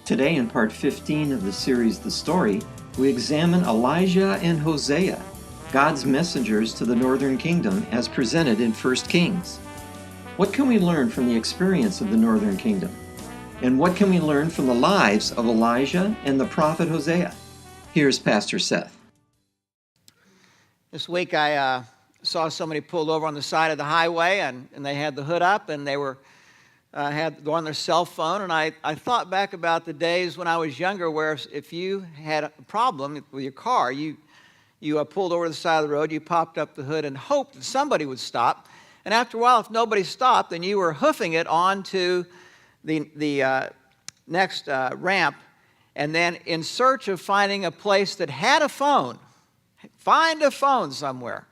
Today, in part 15 of the series The Story, we examine Elijah and Hosea, God's messengers to the northern kingdom as presented in 1 Kings. What can we learn from the experience of the northern kingdom? And what can we learn from the lives of Elijah and the prophet Hosea? Here's Pastor Seth. This week I saw somebody pulled over on the side of the highway and they had the hood up and they were had on their cell phone, and I thought back about the days when I was younger where if you had a problem with your car, you pulled over to the side of the road, you popped up the hood and hoped that somebody would stop. And after a while, if nobody stopped, then you were hoofing it onto the next ramp, and then in search of finding a place that had a phone, find a phone somewhere.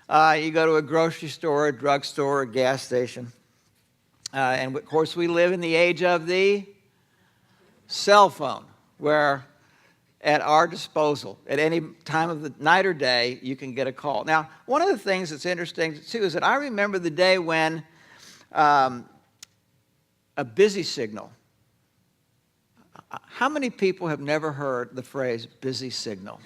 You go to a grocery store, a drugstore, a gas station. And of course, we live in the age of the cell phone, where at our disposal, at any time of the night or day, you can get a call. Now, one of the things that's interesting, too, is that I remember the day when a busy signal. How many people have never heard the phrase busy signal?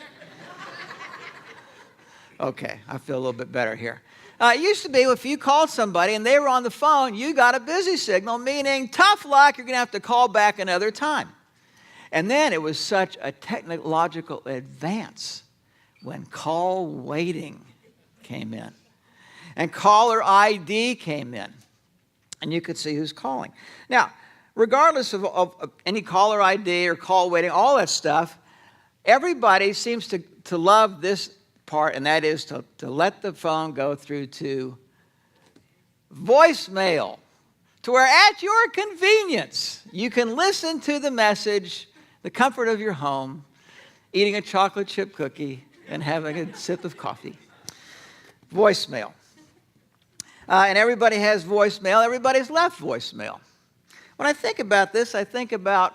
Okay, I feel a little bit better here. It used to be if you called somebody and they were on the phone, you got a busy signal, meaning tough luck, you're going to have to call back another time. And then it was such a technological advance when call waiting came in and caller ID came in, and you could see who's calling. Now, regardless of any caller ID or call waiting, all that stuff, everybody seems to love this part, and that is to let the phone go through to voicemail, to where at your convenience you can listen to the message, the comfort of your home, eating a chocolate chip cookie and having a sip of coffee. Voicemail. And everybody has voicemail. Everybody's left voicemail. When I think about this, I think about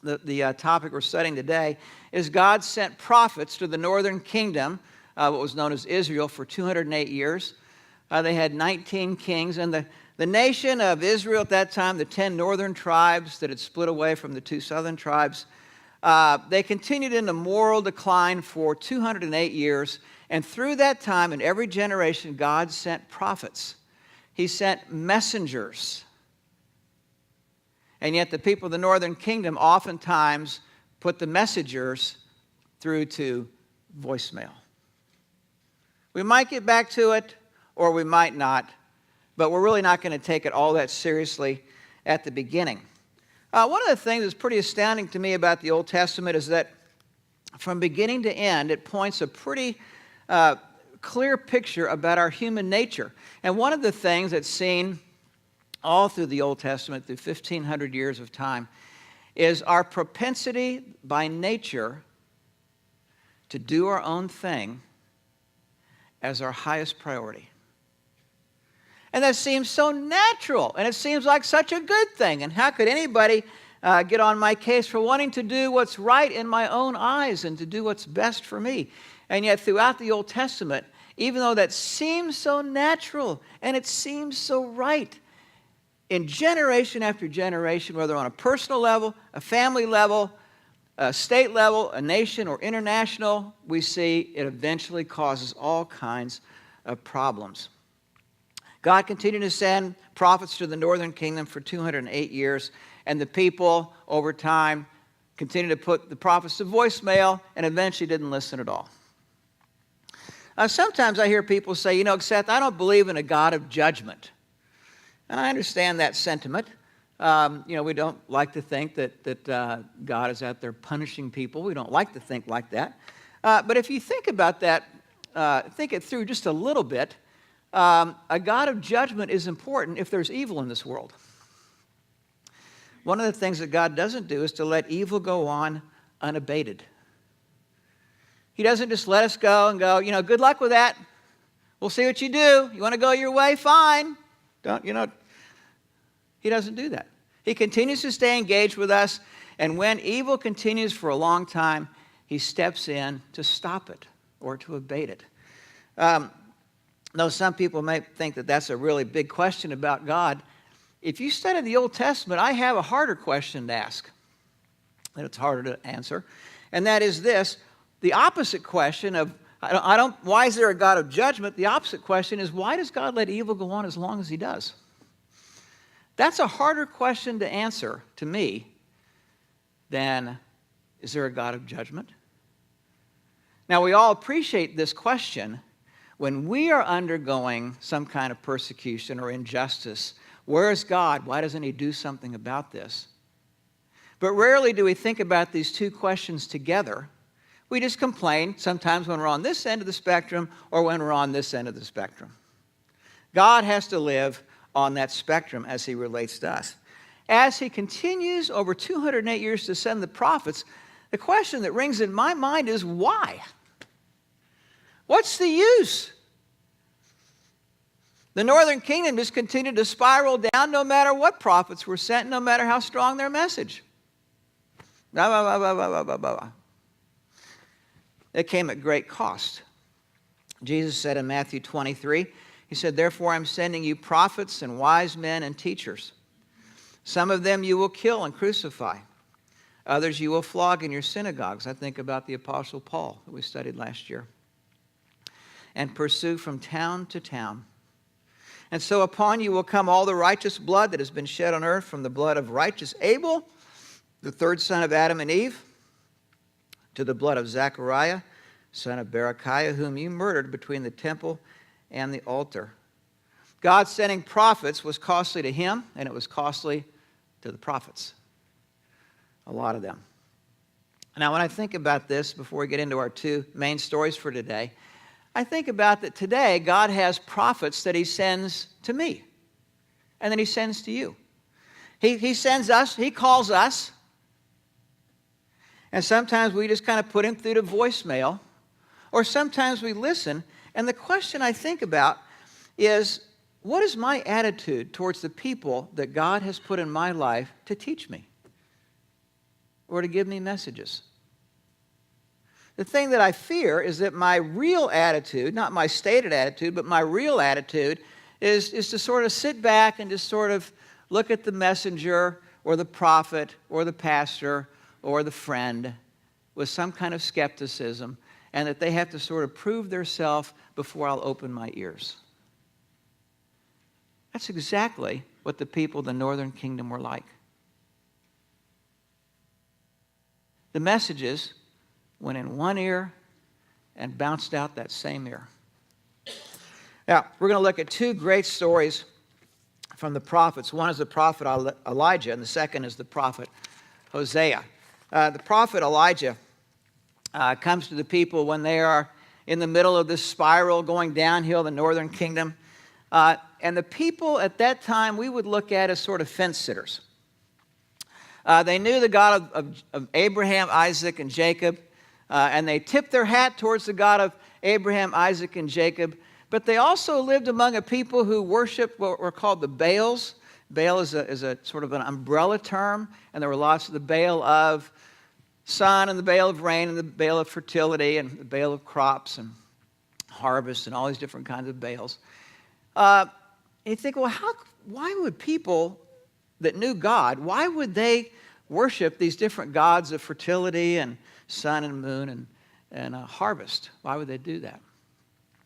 the topic we're studying today is God sent prophets to the northern kingdom, what was known as Israel, for 208 years. They had 19 kings, and the nation of Israel at that time, the 10 northern tribes that had split away from the 2 southern tribes, they continued in a moral decline for 208 years, and through that time, in every generation, God sent prophets. He sent messengers. And yet the people of the northern kingdom oftentimes put the messengers through to voicemail. We might get back to it, or we might not, but we're really not going to take it all that seriously at the beginning. One of the things that's pretty astounding to me about the Old Testament is that from beginning to end, it points a pretty clear picture about our human nature. And one of the things that's seen all through the Old Testament, through 1,500 years of time, is our propensity by nature to do our own thing as our highest priority. And that seems so natural, and it seems like such a good thing. And how could anybody get on my case for wanting to do what's right in my own eyes and to do what's best for me? And yet throughout the Old Testament, even though that seems so natural and it seems so right, in generation after generation, whether on a personal level, a family level, a state level, a nation, or international, we see it eventually causes all kinds of problems. God continued to send prophets to the northern kingdom for 208 years, and the people, over time, continued to put the prophets to voicemail and eventually didn't listen at all. Sometimes I hear people say, Seth, I don't believe in a God of judgment. And I understand that sentiment. We don't like to think that God is out there punishing people. We don't like to think like that. But if you think about that, think it through just a little bit, a God of judgment is important if there's evil in this world. One of the things that God doesn't do is to let evil go on unabated. He doesn't just let us go and go, good luck with that. We'll see what you do. You want to go your way? Fine. He doesn't do that. He continues to stay engaged with us, and when evil continues for a long time, he steps in to stop it or to abate it. Though some people may think that that's a really big question about God, if you study the Old Testament, I have a harder question to ask. that it's harder to answer. And that is this, the opposite question of, why is there a God of judgment? The opposite question is, why does God let evil go on as long as he does? That's a harder question to answer to me than, is there a God of judgment? Now, we all appreciate this question when we are undergoing some kind of persecution or injustice. Where is God? Why doesn't he do something about this? But rarely do we think about these two questions together. We just complain sometimes when we're on this end of the spectrum or when we're on this end of the spectrum. God has to live on that spectrum as he relates to us. As he continues over 208 years to send the prophets, the question that rings in my mind is why? What's the use? The northern kingdom just continued to spiral down no matter what prophets were sent, no matter how strong their message. Blah, blah, blah, blah, blah, blah, blah. It came at great cost. Jesus said in Matthew 23, he said, "Therefore I'm sending you prophets and wise men and teachers. Some of them you will kill and crucify. Others you will flog in your synagogues." I think about the Apostle Paul that we studied last year. "And pursue from town to town. And so upon you will come all the righteous blood that has been shed on earth, from the blood of righteous Abel, the third son of Adam and Eve, to the blood of Zechariah, son of Berechiah, whom you murdered between the temple and the altar." God sending prophets was costly to him, and it was costly to the prophets. A lot of them. Now, when I think about this, before we get into our two main stories for today, I think about that today God has prophets that he sends to me, and then he sends to you. He sends us, he calls us, and sometimes we just kind of put him through to voicemail, or sometimes we listen. And the question I think about is, what is my attitude towards the people that God has put in my life to teach me or to give me messages? The thing that I fear is that my real attitude, not my stated attitude, but my real attitude is to sort of sit back and just sort of look at the messenger or the prophet or the pastor or the friend with some kind of skepticism, and that they have to sort of prove themselves before I'll open my ears. That's exactly what the people of the northern kingdom were like. The messages went in one ear and bounced out that same ear. Now, we're going to look at two great stories from the prophets. One is the prophet Elijah, and the second is the prophet Hosea. The prophet Elijah comes to the people when they are in the middle of this spiral going downhill, the northern kingdom. And the people at that time we would look at as sort of fence sitters. They knew the God of Abraham, Isaac, and Jacob, and they tipped their hat towards the God of Abraham, Isaac, and Jacob. But they also lived among a people who worshiped what were called the Baals. Baal is a sort of an umbrella term, and there were lots of the Baal of sun and the Baal of rain and the Baal of fertility and the Baal of crops and harvest and all these different kinds of Baals. And you think, well, why would people that knew God, why would they worship these different gods of fertility and sun and moon and harvest? Why would they do that?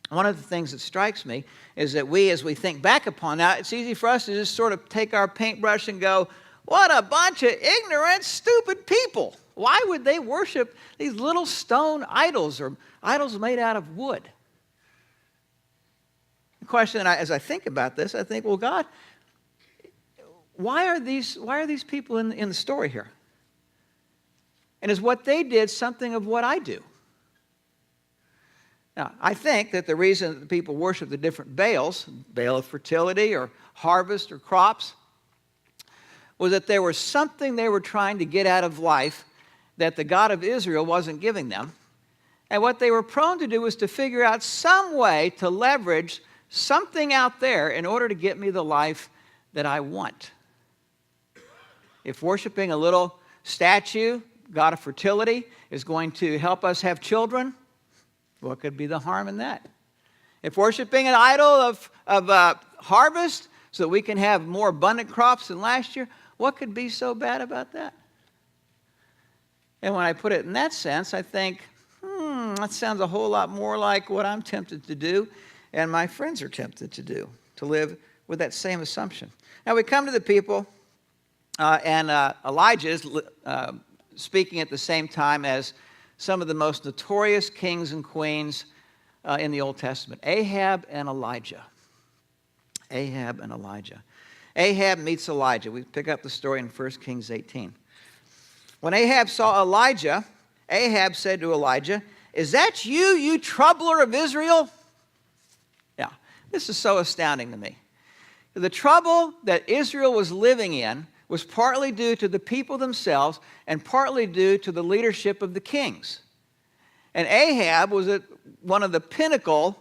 One of the things that strikes me is that as we think back upon that, it's easy for us to just sort of take our paintbrush and go, what a bunch of ignorant, stupid people. Why would they worship these little stone idols or idols made out of wood? The question, as I think about this, I think, well, God, why are these people in the story here? And is what they did something of what I do? Now, I think that the reason that the people worship the different Baals, Baal of fertility or harvest or crops, was that there was something they were trying to get out of life that the God of Israel wasn't giving them. And what they were prone to do was to figure out some way to leverage something out there in order to get me the life that I want. If worshiping a little statue, God of fertility, is going to help us have children, what could be the harm in that? If worshiping an idol of harvest so that we can have more abundant crops than last year, what could be so bad about that? And when I put it in that sense, I think, that sounds a whole lot more like what I'm tempted to do and my friends are tempted to do, to live with that same assumption. Now we come to the people, and Elijah is speaking at the same time as some of the most notorious kings and queens in the Old Testament, Ahab and Elijah. Ahab and Elijah. Ahab meets Elijah. We pick up the story in 1 Kings 18. When Ahab saw Elijah, Ahab said to Elijah, "Is that you, you troubler of Israel?" Yeah, this is so astounding to me. The trouble that Israel was living in was partly due to the people themselves and partly due to the leadership of the kings. And Ahab was one of the pinnacle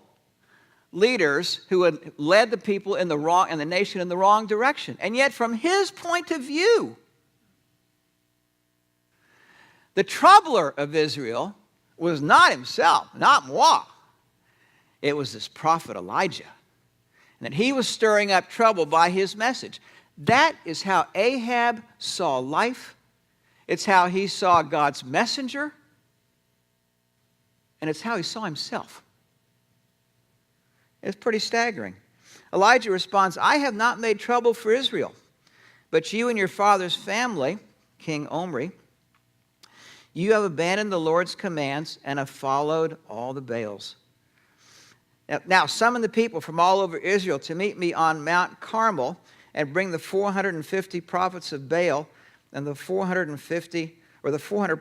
leaders who had led the people in the wrong and the nation in the wrong direction. And yet from his point of view, the troubler of Israel was not himself, not moi. It was this prophet Elijah. And that he was stirring up trouble by his message. That is how Ahab saw life. It's how he saw God's messenger. And it's how he saw himself. It's pretty staggering. Elijah responds, "I have not made trouble for Israel, but you and your father's family, King Omri, you have abandoned the Lord's commands and have followed all the Baals. Now summon the people from all over Israel to meet me on Mount Carmel and bring the 450 prophets of Baal and the 400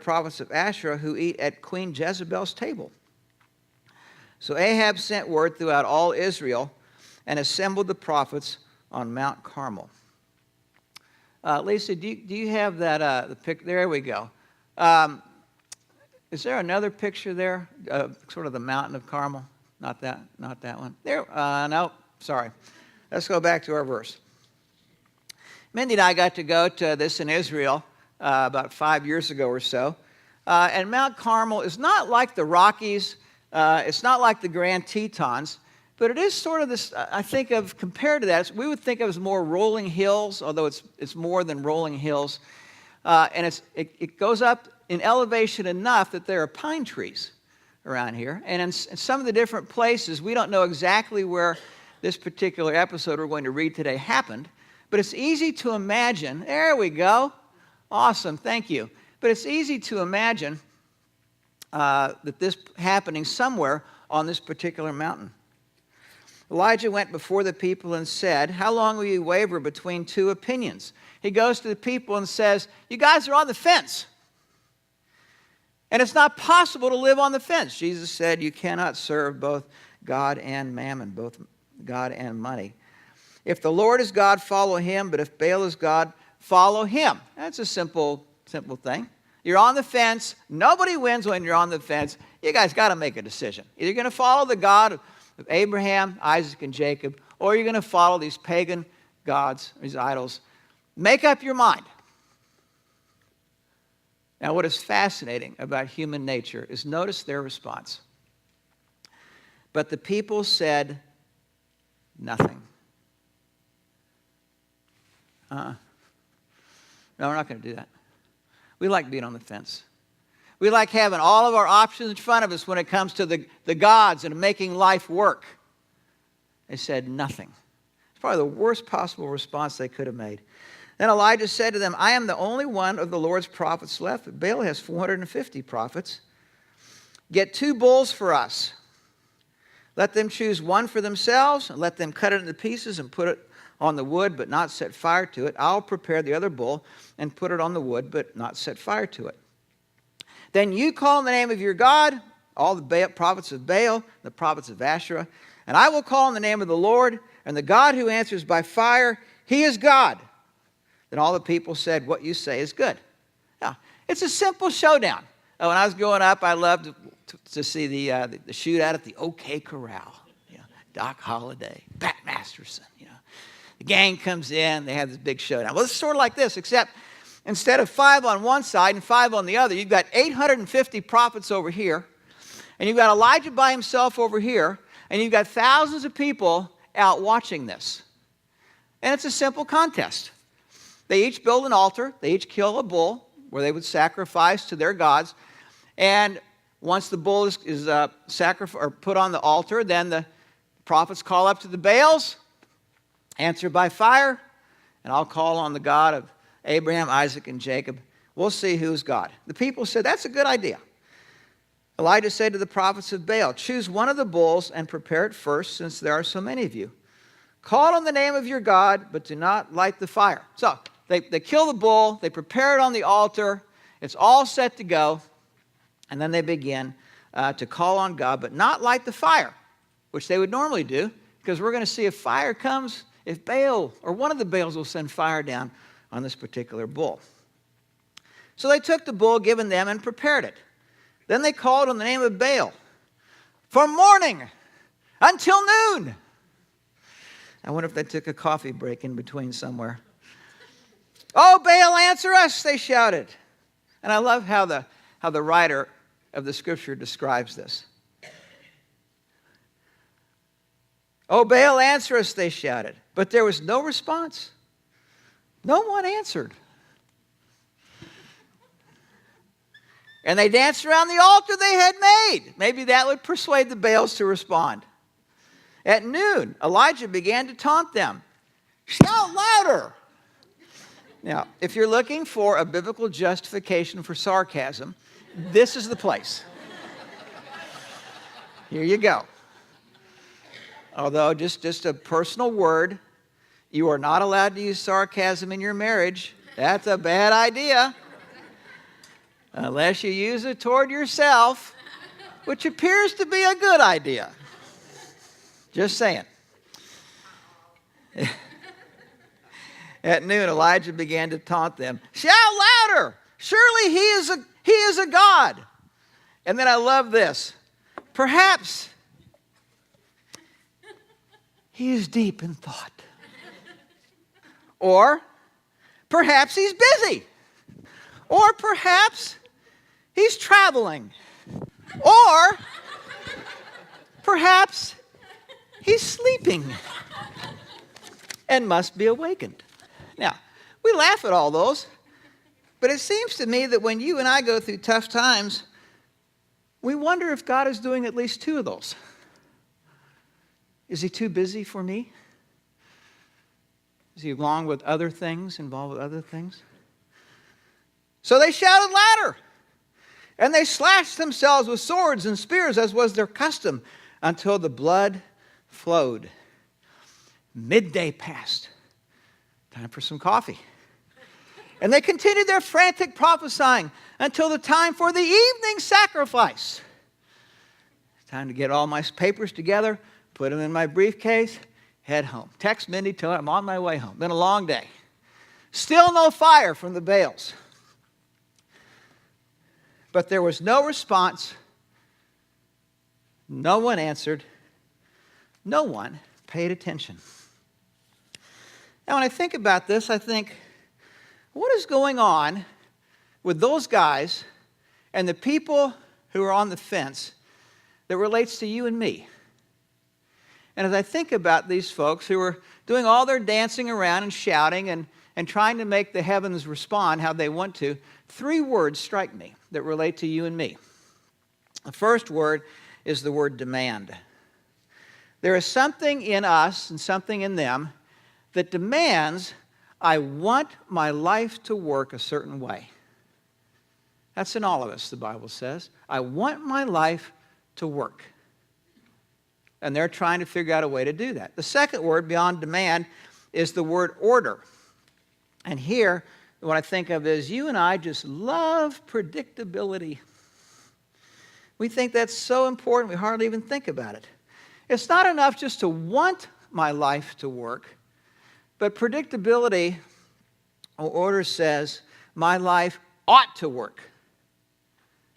prophets of Asherah who eat at Queen Jezebel's table." So Ahab sent word throughout all Israel and assembled the prophets on Mount Carmel. Lisa, do you have that? The pic? There we go. Is there another picture there? Sort of the mountain of Carmel? Not that one. There. No, sorry. Let's go back to our verse. Mindy and I got to go to this in Israel about 5 years ago or so. And Mount Carmel is not like the Rockies. It's not like the Grand Tetons. But it is sort of this, I think of, compared to that, we would think of as more rolling hills, although it's more than rolling hills. And it goes up in elevation enough that there are pine trees around here. And in some of the different places, we don't know exactly where this particular episode we're going to read today happened. But it's easy to imagine, there we go. Awesome, thank you. But it's easy to imagine that this happening somewhere on this particular mountain. Elijah went before the people and said, "How long will you waver between two opinions?" He goes to the people and says, "You guys are on the fence. And it's not possible to live on the fence." Jesus said, "You cannot serve both God and mammon," both God and money. "If the Lord is God, follow him. But if Baal is God, follow him." That's a simple thing. You're on the fence. Nobody wins when you're on the fence. You guys got to make a decision. Either you're going to follow the God of Abraham, Isaac, and Jacob, or you're going to follow these pagan gods, these idols. Make up your mind. Now, what is fascinating about human nature is notice their response. But the people said nothing. No, we're not going to do that. We like being on the fence. We like having all of our options in front of us when it comes to the gods and making life work. They said nothing. It's probably the worst possible response they could have made. Then Elijah said to them, "I am the only one of the Lord's prophets left. But Baal has 450 prophets. Get 2 bulls for us. Let them choose one for themselves, and let them cut it into pieces and put it on the wood, but not set fire to it. I'll prepare the other bull and put it on the wood, but not set fire to it. Then you call on the name of your God, all the prophets of Baal, the prophets of Asherah, and I will call on the name of the Lord, and the God who answers by fire, he is God." Then all the people said, "What you say is good." Now, it's a simple showdown. When I was growing up, I loved to see the shootout at the OK Corral. Doc Holliday, Pat Masterson. The gang comes in, they have this big showdown. Well, it's sort of like this, except instead of 5 on one side and 5 on the other, you've got 850 prophets over here, and you've got Elijah by himself over here, and you've got thousands of people out watching this. And it's a simple contest. They each build an altar, they each kill a bull, where they would sacrifice to their gods. And once the bull is sacrificed or put on the altar, then the prophets call up to the Baals, answer by fire, and I'll call on the God of Abraham, Isaac, and Jacob. We'll see who's God. The people said, that's a good idea. Elijah said to the prophets of Baal, choose one of the bulls and prepare it first, since there are so many of you. Call on the name of your God, but do not light the fire. So they kill the bull, they prepare it on the altar, it's all set to go, and then they begin to call on God, but not light the fire, which they would normally do, because we're going to see if fire comes, if Baal or one of the Baals will send fire down on this particular bull. So they took the bull given them and prepared it. Then they called on the name of Baal from morning until noon. I wonder if they took a coffee break in between somewhere. Oh, Baal, answer us, they shouted. And I love how the writer of the scripture describes this. Oh, Baal, answer us, they shouted. But there was no response. No one answered. And they danced around the altar they had made. Maybe that would persuade the Baals to respond. At noon, Elijah began to taunt them. Shout louder. Now, if you're looking for a biblical justification for sarcasm, this is the place. Here you go. Although, just a personal word, you are not allowed to use sarcasm in your marriage. That's a bad idea. Unless you use it toward yourself, which appears to be a good idea. Just saying. At noon, Elijah began to taunt them. Shout louder! Surely he is a God. And then I love this. Perhaps he is deep in thought. Or perhaps he's busy. Or perhaps he's traveling. Or perhaps he's sleeping and must be awakened. Now, we laugh at all those, but it seems to me that when you and I go through tough times, we wonder if God is doing at least two of those. Is he too busy for me? Is he along with other things, involved with other things? So they shouted louder, and they slashed themselves with swords and spears, as was their custom, until the blood flowed. Midday passed. Time for some coffee. And they continued their frantic prophesying until the time for the evening sacrifice. Time to get all my papers together, put them in my briefcase, head home. Text Mindy, tell her I'm on my way home. Been a long day. Still no fire from the Baals. But there was no response. No one answered. No one paid attention. Now, when I think about this, I think, what is going on with those guys and the people who are on the fence that relates to you and me? And as I think about these folks who are doing all their dancing around and shouting and trying to make the heavens respond how they want to, 3 words strike me that relate to you and me. The first word is the word demand. There is something in us and something in them that demands, I want my life to work a certain way. That's in all of us, the Bible says. I want my life to work. And they're trying to figure out a way to do that. The second word, beyond demand, is the word order. And here, what I think of is you and I just love predictability. We think that's so important, we hardly even think about it. It's not enough just to want my life to work, but predictability or order says my life ought to work.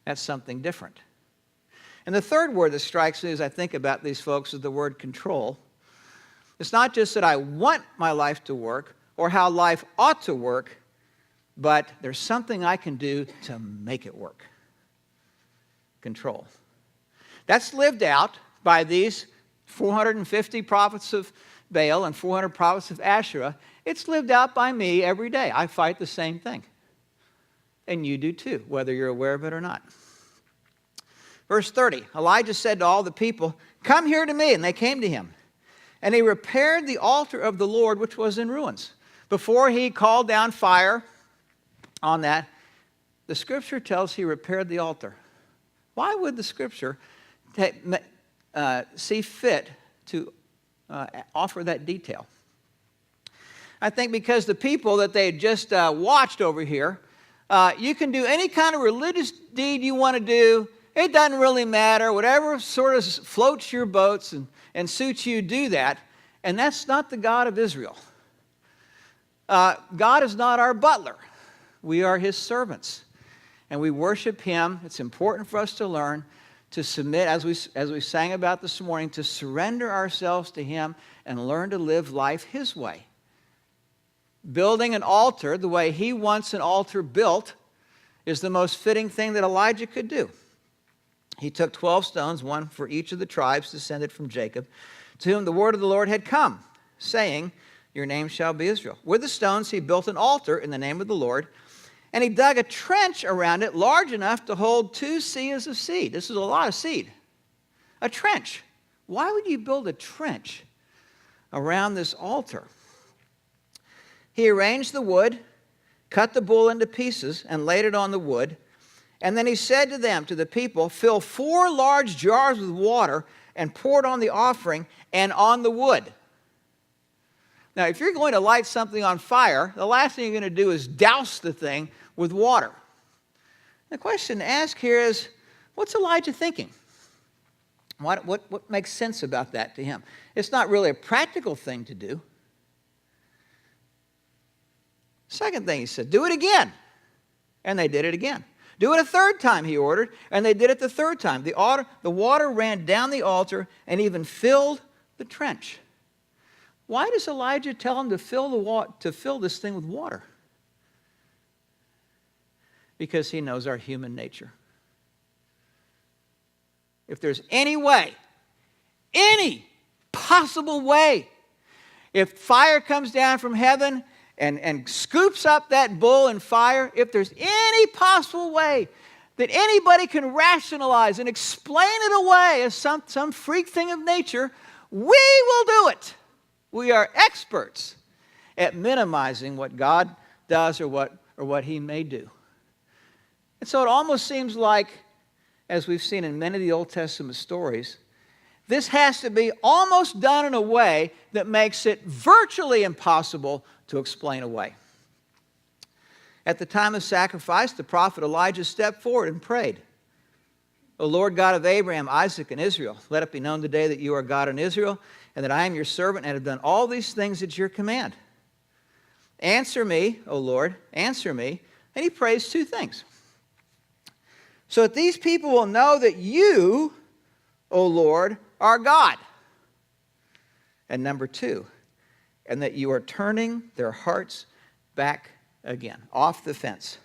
That's something different. And the third word that strikes me as I think about these folks is the word control. It's not just that I want my life to work or how life ought to work, but there's something I can do to make it work. Control. That's lived out by these 450 prophets of Baal and 400 prophets of Asherah. It's lived out by me every day. I fight the same thing. and you do too, whether you're aware of it or not. Verse 30, Elijah said to all the people, "Come here to me," and they came to him. And he repaired the altar of the Lord, which was in ruins. Before he called down fire on that, the Scripture tells he repaired the altar. Why would the Scripture see fit to offer that detail? I think because the people that they had just watched over here, you can do any kind of religious deed you want to do. It doesn't really matter. Whatever sort of floats your boats and suits you, do that. And that's not the God of Israel. God is not our butler. We are his servants. And we worship him. It's important for us to learn to submit, as we sang about this morning, to surrender ourselves to him and learn to live life his way. Building an altar the way he wants an altar built is the most fitting thing that Elijah could do. He took 12 stones, one for each of the tribes descended from Jacob, to whom the word of the Lord had come, saying, "Your name shall be Israel." With the stones he built an altar in the name of the Lord, and he dug a trench around it large enough to hold 2 seahs of seed. This is a lot of seed. A trench. Why would you build a trench around this altar? He arranged the wood, cut the bull into pieces, and laid it on the wood. And then he said to them, to the people, "Fill 4 large jars with water and pour it on the offering and on the wood." Now, if you're going to light something on fire, the last thing you're going to do is douse the thing with water. The question to ask here is, what's Elijah thinking? What makes sense about that to him? It's not really a practical thing to do. Second thing he said, do it again. And they did it again. Do it a third time, he ordered, and they did it the third time. The water ran down the altar and even filled the trench. Why does Elijah tell him to fill this thing with water? Because he knows our human nature. If there's any way, any possible way, if fire comes down from heaven and scoops up that bull in fire, if there's any possible way that anybody can rationalize and explain it away as some freak thing of nature, we will do it. We are experts at minimizing what God does or what he may do. And so it almost seems like, as we've seen in many of the Old Testament stories, this has to be almost done in a way that makes it virtually impossible to explain away. At the time of sacrifice, the prophet Elijah stepped forward and prayed, "O Lord God of Abraham, Isaac, and Israel, let it be known today that you are God in Israel, and that I am your servant and have done all these things at your command. Answer me, O Lord, answer me." And he prays 2 things. "So that these people will know that you, O Lord, are God." And number 2, and that you are turning their hearts back again, off the fence.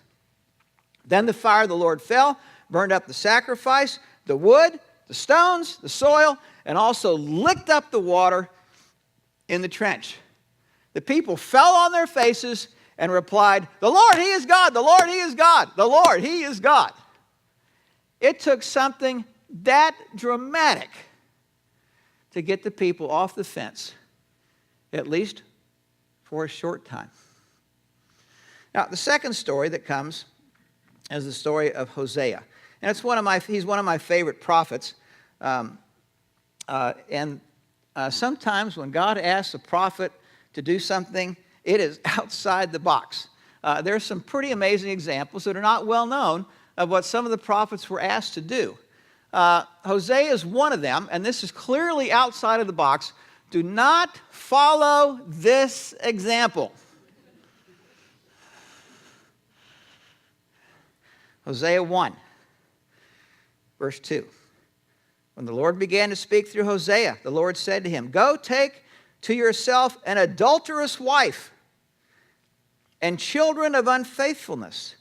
Then the fire of the Lord fell, burned up the sacrifice, the wood, the stones, the soil, and also licked up the water in the trench. The people fell on their faces and replied, "The Lord, he is God, the Lord, he is God, the Lord, he is God." It took something that dramatic to get the people off the fence, at least for a short time. Now, the second story that comes is the story of Hosea. And he's one of my favorite prophets. Sometimes when God asks a prophet to do something, it is outside the box. There are some pretty amazing examples that are not well known of what some of the prophets were asked to do. Hosea is one of them, and this is clearly outside of the box. Do not follow this example. Hosea 1, verse 2. When the Lord began to speak through Hosea, the Lord said to him, "Go take to yourself an adulterous wife and children of unfaithfulness,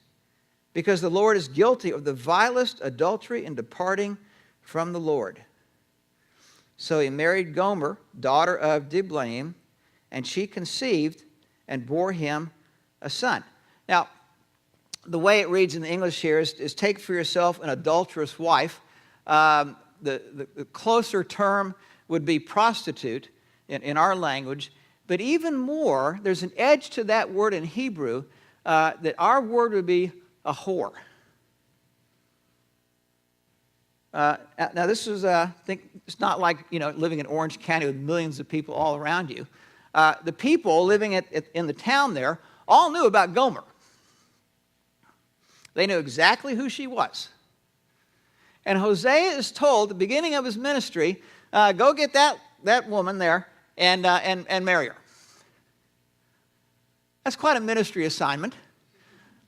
because the Lord is guilty of the vilest adultery in departing from the Lord." So he married Gomer, daughter of Diblaim, and she conceived and bore him a son. Now, the way it reads in the English here is take for yourself an adulterous wife. The closer term would be prostitute in our language. But even more, there's an edge to that word in Hebrew that our word would be a whore. Now this is, it's not like, living in Orange County with millions of people all around you. The people living in the town there all knew about Gomer. They knew exactly who she was. And Hosea is told at the beginning of his ministry, go get that woman there and marry her. That's quite a ministry assignment.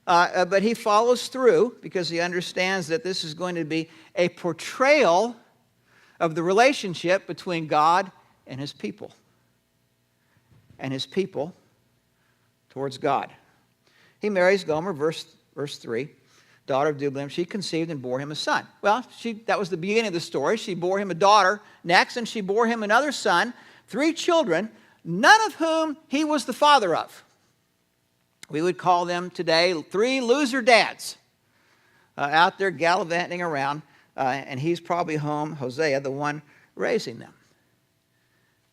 But he follows through because he understands that this is going to be a portrayal of the relationship between God and his people. And his people towards God. He marries Gomer, verse 3, daughter of Dublim. She conceived and bore him a son. Well, that was the beginning of the story. She bore him a daughter next, and she bore him another son, 3 children, none of whom he was the father of. We would call them today 3 loser dads out there gallivanting around, and he's probably home, Hosea, the one raising them.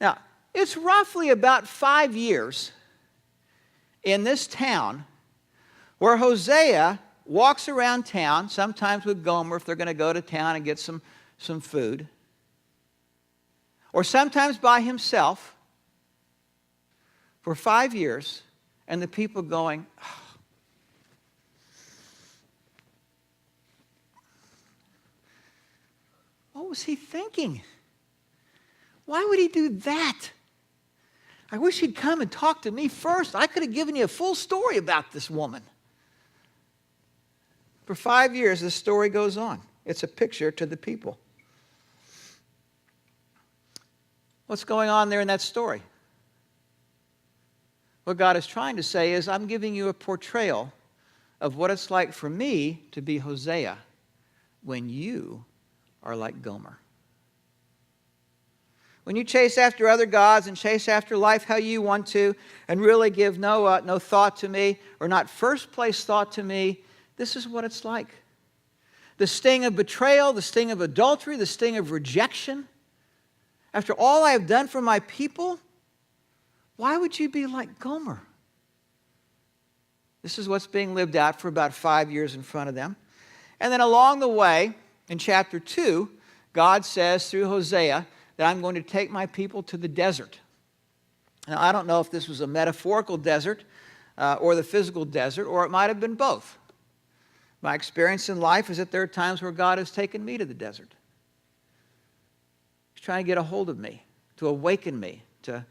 Now, it's roughly about 5 years in this town where Hosea walks around town, sometimes with Gomer if they're going to go to town and get some food, or sometimes by himself for 5 years, and the people going, oh, what was he thinking? Why would he do that? I wish he'd come and talk to me first. I could have given you a full story about this woman. For 5 years, this story goes on. It's a picture to the people. What's going on there in that story? What God is trying to say is, I'm giving you a portrayal of what it's like for me to be Hosea when you are like Gomer. When you chase after other gods and chase after life how you want to and really give no thought to me or not first place thought to me, this is what it's like. The sting of betrayal, the sting of adultery, the sting of rejection. After all I have done for my people, why would you be like Gomer? This is what's being lived out for about 5 years in front of them. And then along the way, in chapter 2, God says through Hosea that I'm going to take my people to the desert. Now, I don't know if this was a metaphorical desert or the physical desert, or it might have been both. My experience in life is that there are times where God has taken me to the desert. He's trying to get a hold of me, to awaken me, to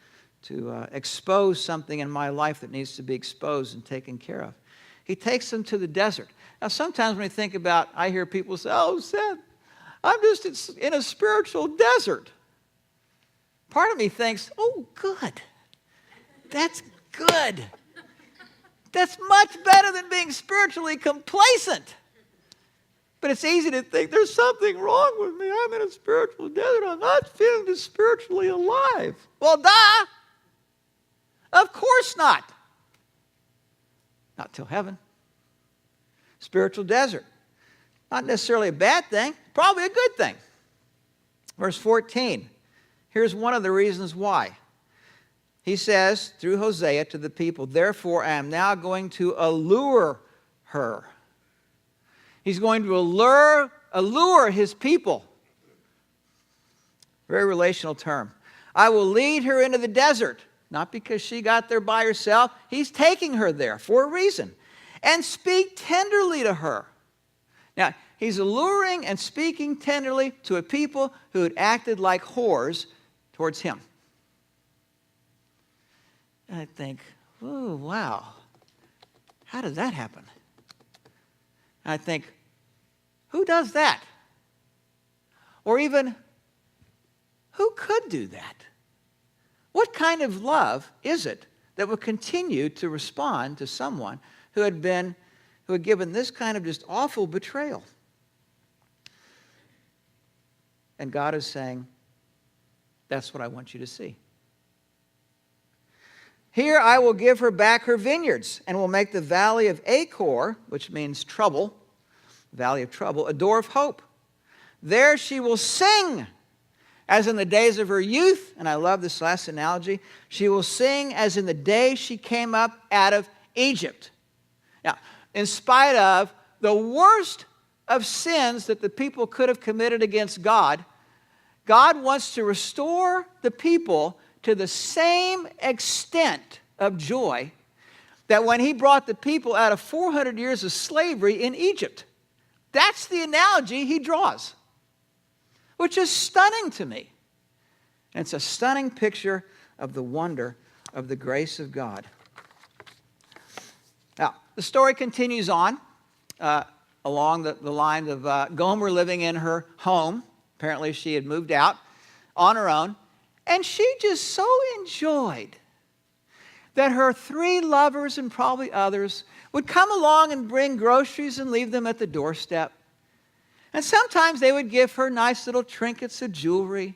expose something in my life that needs to be exposed and taken care of. He takes them to the desert. Now, sometimes when I think about, I hear people say, oh, Seth, I'm just in a spiritual desert. Part of me thinks, oh, good. That's good. That's much better than being spiritually complacent. But it's easy to think, there's something wrong with me. I'm in a spiritual desert. I'm not feeling spiritually alive. Well, duh. Of course not. Not till heaven. Spiritual desert. Not necessarily a bad thing. Probably a good thing. Verse 14. Here's one of the reasons why. He says, through Hosea to the people, therefore I am now going to allure her. He's going to allure his people. Very relational term. I will lead her into the desert. Not because she got there by herself. He's taking her there for a reason. And speak tenderly to her. Now, he's alluring and speaking tenderly to a people who had acted like whores towards him. And I think, oh, wow. How does that happen? And I think, who does that? Or even, who could do that? What kind of love is it that would continue to respond to someone who had given this kind of just awful betrayal? And God is saying, that's what I want you to see. Here I will give her back her vineyards, and will make the valley of Achor, which means trouble, valley of trouble, a door of hope. There she will sing, as in the days of her youth. And I love this last analogy. She will sing as in the day she came up out of Egypt. Now, in spite of the worst of sins that the people could have committed against God, God wants to restore the people to the same extent of joy that when he brought the people out of 400 years of slavery in Egypt. That's the analogy he draws, which is stunning to me. And it's a stunning picture of the wonder of the grace of God. Now, the story continues on along the line of Gomer living in her home. Apparently she had moved out on her own. And she just so enjoyed that her 3 lovers and probably others would come along and bring groceries and leave them at the doorstep. And sometimes they would give her nice little trinkets of jewelry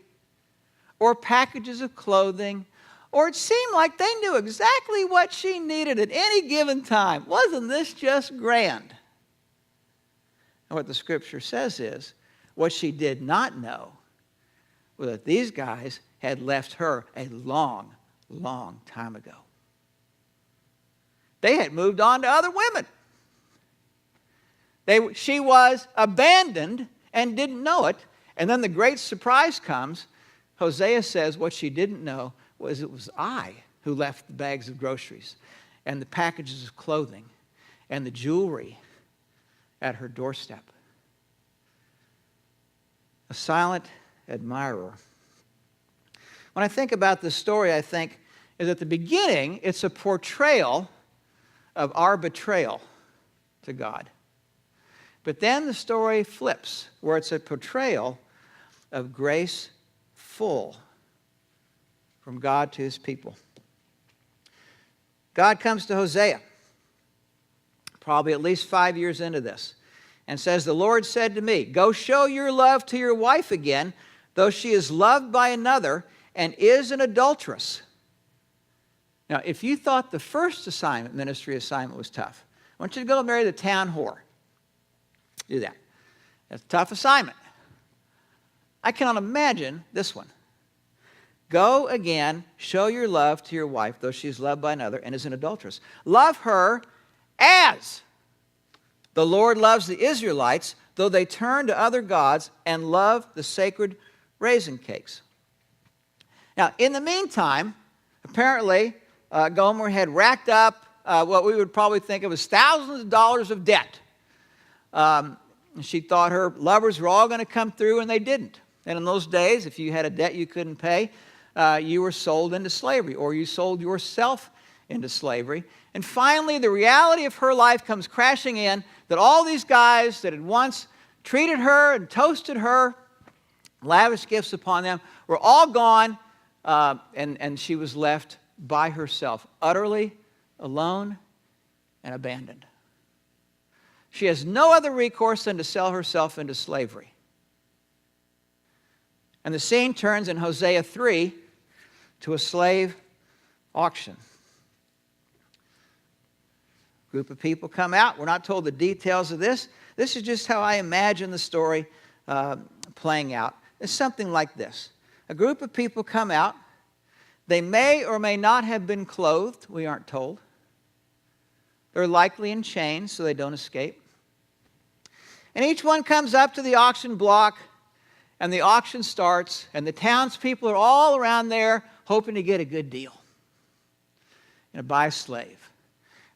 or packages of clothing, or it seemed like they knew exactly what she needed at any given time. Wasn't this just grand? And what the scripture says is, what she did not know was that these guys had left her a long, long time ago. They had moved on to other women. She was abandoned and didn't know it. And then the great surprise comes. Hosea says what she didn't know was it was I who left the bags of groceries and the packages of clothing and the jewelry at her doorstep. A silent admirer. When I think about this story, I think is at the beginning, it's a portrayal of our betrayal to God. But then the story flips, where it's a portrayal of grace full from God to his people. God comes to Hosea, probably at least 5 years into this, and says, "The Lord said to me, go show your love to your wife again, though she is loved by another and is an adulteress." Now, if you thought the first ministry assignment was tough, I want you to go marry the town whore. Do that. That's a tough assignment. I cannot imagine this one. Go again, show your love to your wife, though she is loved by another and is an adulteress. Love her as the Lord loves the Israelites, though they turn to other gods and love the sacred raisin cakes. Now, in the meantime, apparently, Gomer had racked up what we would probably think of as thousands of dollars of debt. She thought her lovers were all going to come through, and they didn't. And in those days, if you had a debt you couldn't pay, you were sold into slavery, or you sold yourself into slavery. And finally, the reality of her life comes crashing in, that all these guys that had once treated her and toasted her, lavish gifts upon them, were all gone, and she was left by herself, utterly alone and abandoned. She has no other recourse than to sell herself into slavery. And the scene turns in Hosea 3 to a slave auction. A group of people come out. We're not told the details of this. This is just how I imagine the story playing out. It's something like this. A group of people come out. They may or may not have been clothed. We aren't told. They're likely in chains so they don't escape. And each one comes up to the auction block, and the auction starts, and the townspeople are all around there hoping to get a good deal and buy a slave.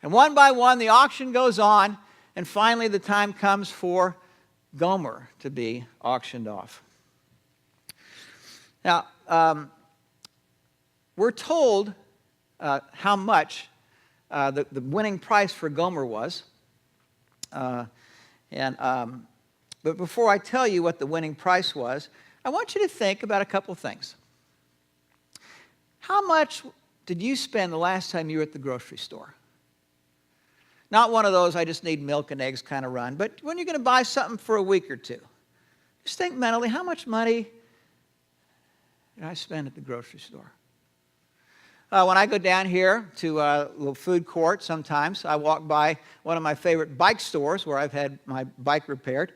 And one by one, the auction goes on, and finally the time comes for Gomer to be auctioned off. Now, we're told how much the winning price for Gomer was. But before I tell you what the winning price was, I want you to think about a couple things. How much did you spend the last time you were at the grocery store? Not one of those I just need milk and eggs kind of run, but when you're going to buy something for a week or two, just think mentally, how much money did I spend at the grocery store? When I go down here to a little food court, sometimes I walk by one of my favorite bike stores where I've had my bike repaired.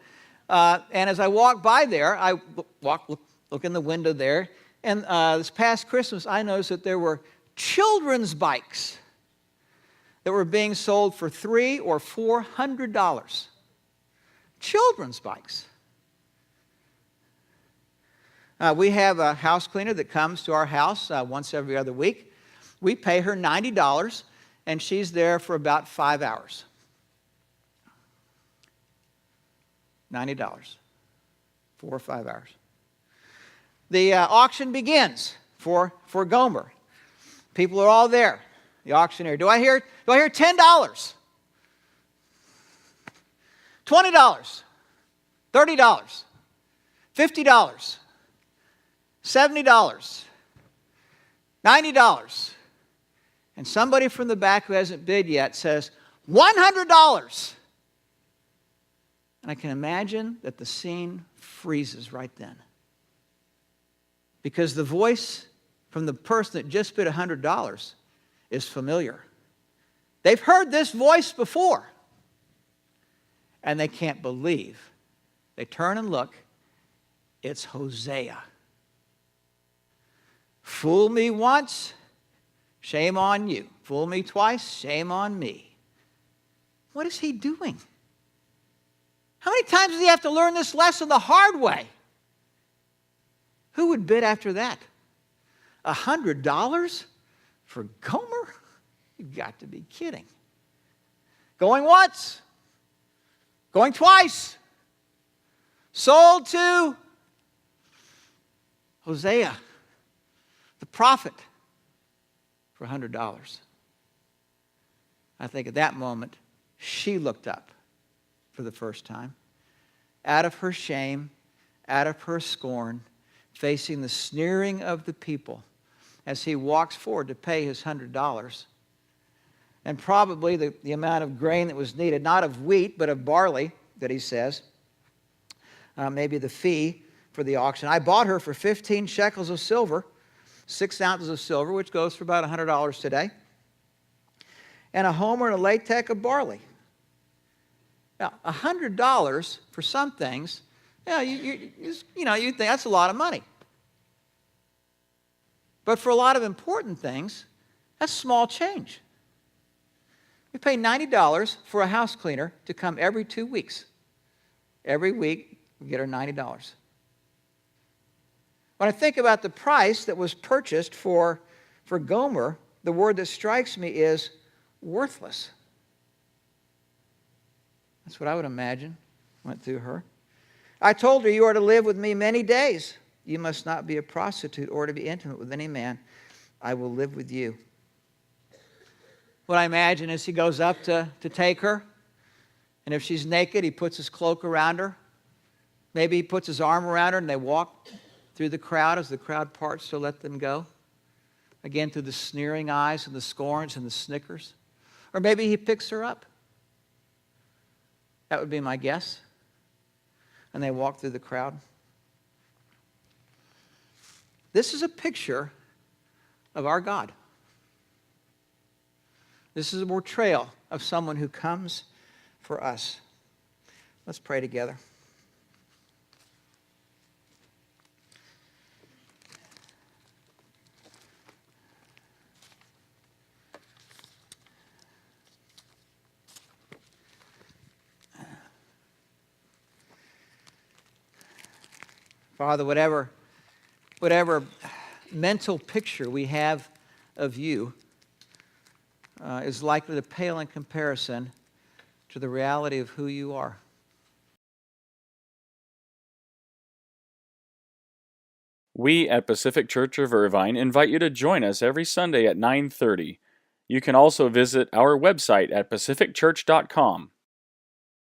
And as I walk by there, I look in the window there. And this past Christmas, I noticed that there were children's bikes that were being sold for $300 or $400. Children's bikes. We have a house cleaner that comes to our house once every other week. We pay her $90, and she's there for about 5 hours. $90, 4 or 5 hours. The auction begins for Gomer. People are all there. The auctioneer. Do I hear $10? $20, $30, $50, $70, $90. And somebody from the back who hasn't bid yet says, $100. And I can imagine that the scene freezes right then. Because the voice from the person that just bid $100 is familiar. They've heard this voice before. And they can't believe. They turn and look. It's Hosea. Fool me once, shame on you. Fool me twice, shame on me. What is he doing? How many times does he have to learn this lesson the hard way? Who would bid after that? $100 for Gomer? You've got to be kidding. Going once, going twice, sold to Hosea, the prophet, for $100. I think at that moment, she looked up for the first time, out of her shame, out of her scorn, facing the sneering of the people as he walks forward to pay his $100. And probably the amount of grain that was needed, not of wheat, but of barley, that he says. Maybe the fee for the auction. I bought her for 15 shekels of silver, 6 ounces of silver, which goes for about $100 today, and a homer and a latex of barley. Now, $100 for some things, you think that's a lot of money. But for a lot of important things, that's small change. We pay $90 for a house cleaner to come every 2 weeks. Every week, we get her $90. When I think about the price that was purchased for Gomer, the word that strikes me is worthless. That's what I would imagine went through her. I told her, you are to live with me many days. You must not be a prostitute or to be intimate with any man. I will live with you. What I imagine is he goes up to take her, and if she's naked, he puts his cloak around her. Maybe he puts his arm around her, and they walk through the crowd as the crowd parts to let them go. Again, through the sneering eyes and the scorns and the snickers. Or maybe he picks her up. That would be my guess. And they walk through the crowd. This is a picture of our God. This is a portrayal of someone who comes for us. Let's pray together. Father, whatever mental picture we have of you is likely to pale in comparison to the reality of who you are. We at Pacific Church of Irvine invite you to join us every Sunday at 9:30. You can also visit our website at pacificchurch.com.